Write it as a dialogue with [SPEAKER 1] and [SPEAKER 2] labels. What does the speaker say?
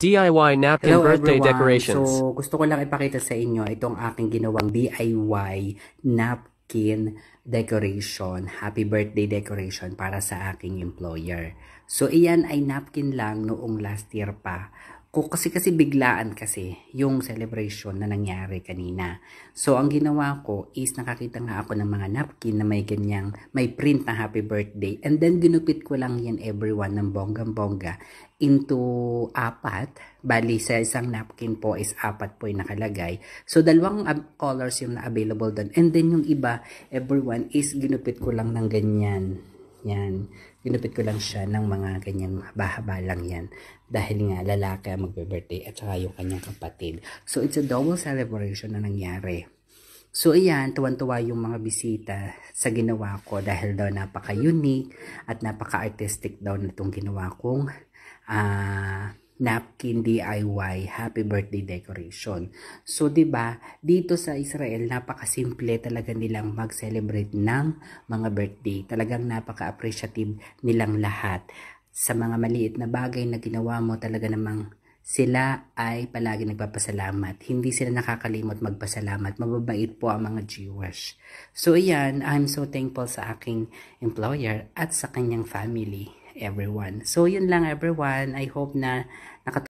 [SPEAKER 1] DIY napkin
[SPEAKER 2] Hello
[SPEAKER 1] birthday
[SPEAKER 2] everyone!
[SPEAKER 1] decorations.
[SPEAKER 2] So, gusto ko lang ipakita sa inyo itong aking ginawang DIY napkin decoration, happy birthday decoration para sa aking employer. So, iyan ay napkin lang noong last year pa. Kasi biglaan kasi yung celebration na nangyari kanina. So, ang ginawa ko is nakakita nga ako ng mga napkin na may ganyang, may print na happy birthday. And then, ginupit ko lang yan everyone ng bonggang-bongga into apat. Bali, sa isang napkin po is apat po yung nakalagay. So, dalawang colors yung na-available doon. And then, yung iba, everyone is ginupit ko lang ng ganyan. Yan. Ginupit ko lang siya ng mga ganyang haba-haba lang yan. Dahil nga lalaki ang magbe-birthday at saka yung kanyang kapatid. So, it's a double celebration na nangyari. So, ayan, tuwan-tuwa yung mga bisita sa ginawa ko dahil daw napaka-unique at napaka-artistic daw na itong ginawa kong napkin DIY happy birthday decoration. So, 'di ba, dito sa Israel napakasimple talaga nilang mag-celebrate ng mga birthday. Talagang napaka-appreciative nilang lahat. Sa mga maliit na bagay na ginawa mo, talaga namang sila ay palagi nagpapasalamat. Hindi sila nakakalimot magpasalamat. Mababait po ang mga Jewish. So, ayan, I'm so thankful sa aking employer at sa kanyang family, everyone. So, yun lang everyone. I hope na